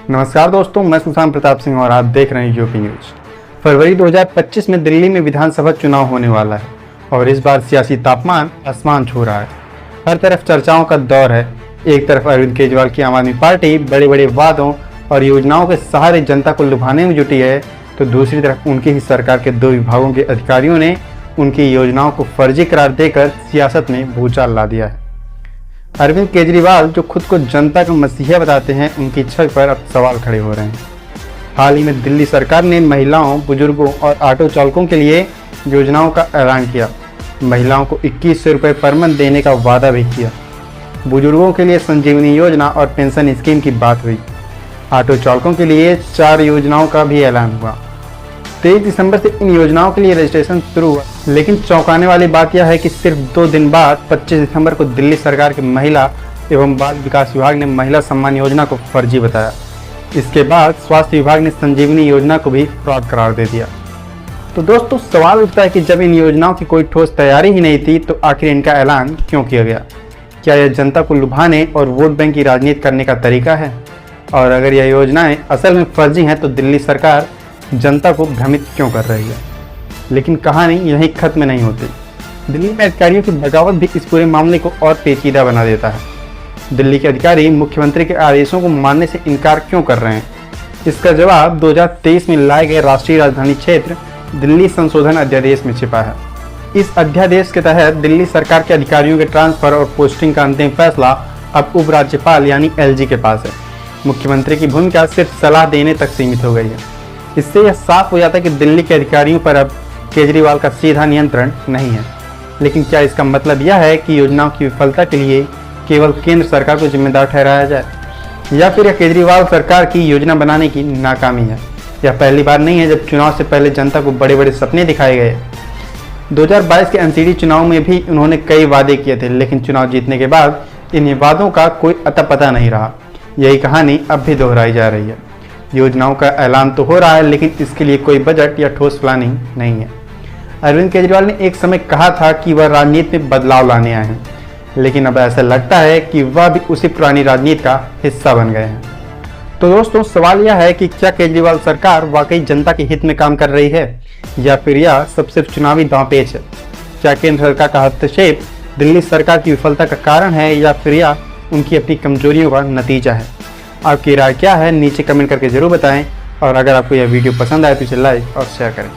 नमस्कार दोस्तों, मैं सुशांत प्रताप सिंह और आप देख रहे हैं यूपी न्यूज। फरवरी 2025 में दिल्ली में विधानसभा चुनाव होने वाला है और इस बार सियासी तापमान आसमान छू रहा है। हर तरफ चर्चाओं का दौर है। एक तरफ अरविंद केजरीवाल की आम आदमी पार्टी बड़े बड़े वादों और योजनाओं के सहारे जनता को लुभाने में जुटी है, तो दूसरी तरफ उनकी ही सरकार के 2 विभागों के अधिकारियों ने उनकी योजनाओं को फर्जी करार देकर सियासत में भूचाल ला दिया है। अरविंद केजरीवाल, जो खुद को जनता का मसीहा बताते हैं, उनकी छवि पर अब सवाल खड़े हो रहे हैं। हाल ही में दिल्ली सरकार ने महिलाओं, बुजुर्गों और ऑटो चालकों के लिए योजनाओं का ऐलान किया। महिलाओं को 2100 रुपये पर मंथ देने का वादा भी किया। बुजुर्गों के लिए संजीवनी योजना और पेंशन स्कीम की बात हुई। ऑटो चालकों के लिए 4 योजनाओं का भी ऐलान हुआ। 23 दिसंबर से इन योजनाओं के लिए रजिस्ट्रेशन शुरू हुआ, लेकिन चौंकाने वाली बात यह है कि सिर्फ 2 दिन बाद 25 दिसंबर को दिल्ली सरकार के महिला एवं बाल विकास विभाग ने महिला सम्मान योजना को फर्जी बताया। इसके बाद स्वास्थ्य विभाग ने संजीवनी योजना को भी फ्रॉड करार दे दिया। तो दोस्तों, सवाल उठता है कि जब इन योजनाओं की कोई ठोस तैयारी ही नहीं थी, तो आखिर इनका ऐलान क्यों किया गया? क्या यह जनता को लुभाने और वोट बैंक की राजनीति करने का तरीका है? और अगर यह योजनाएं असल में फर्जी हैं, तो दिल्ली सरकार जनता को भ्रमित क्यों कर रही है? लेकिन कहानी यहीं खत्म नहीं होती। दिल्ली में अधिकारियों की बगावत भी इस पूरे मामले को और पेचीदा बना देता है। दिल्ली के अधिकारी मुख्यमंत्री के आदेशों को मानने से इनकार क्यों कर रहे हैं? इसका जवाब 2023 में लाए गए राष्ट्रीय राजधानी क्षेत्र दिल्ली संशोधन अध्यादेश में छिपा है। इस अध्यादेश के तहत दिल्ली सरकार के अधिकारियों के ट्रांसफर और पोस्टिंग का अंतिम फैसला अब उपराज्यपाल यानी LG के पास है। मुख्यमंत्री की भूमिका सिर्फ सलाह देने तक सीमित हो गई है। इससे यह साफ हो जाता है कि दिल्ली के अधिकारियों पर अब केजरीवाल का सीधा नियंत्रण नहीं है। लेकिन क्या इसका मतलब यह है कि योजनाओं की विफलता के लिए केवल केंद्र सरकार को जिम्मेदार ठहराया जाए, या फिर यह केजरीवाल सरकार की योजना बनाने की नाकामी है? यह पहली बार नहीं है जब चुनाव से पहले जनता को बड़े बड़े सपने दिखाए गए। 2022 के NCD चुनाव में भी उन्होंने कई वादे किए थे, लेकिन चुनाव जीतने के बाद इन वादों का कोई अता पता नहीं रहा। यही कहानी अब भी दोहराई जा रही है। योजनाओं का ऐलान तो हो रहा है, लेकिन इसके लिए कोई बजट या ठोस प्लानिंग नहीं है। अरविंद केजरीवाल ने एक समय कहा था कि वह राजनीति में बदलाव लाने आए हैं, लेकिन अब ऐसा लगता है कि वह भी उसी पुरानी राजनीति का हिस्सा बन गए हैं। तो दोस्तों, सवाल यह है कि क्या केजरीवाल सरकार वाकई जनता के हित में काम कर रही है, या फिर यह सब सिर्फ चुनावी दांवपेच है? क्या केंद्र सरकार का हस्तक्षेप दिल्ली सरकार की विफलता का कारण है, या फिर यह उनकी अपनी कमजोरियों का नतीजा है? आपकी राय क्या है? नीचे कमेंट करके जरूर बताएं, और अगर आपको यह वीडियो पसंद आए तो इसे लाइक और शेयर करें।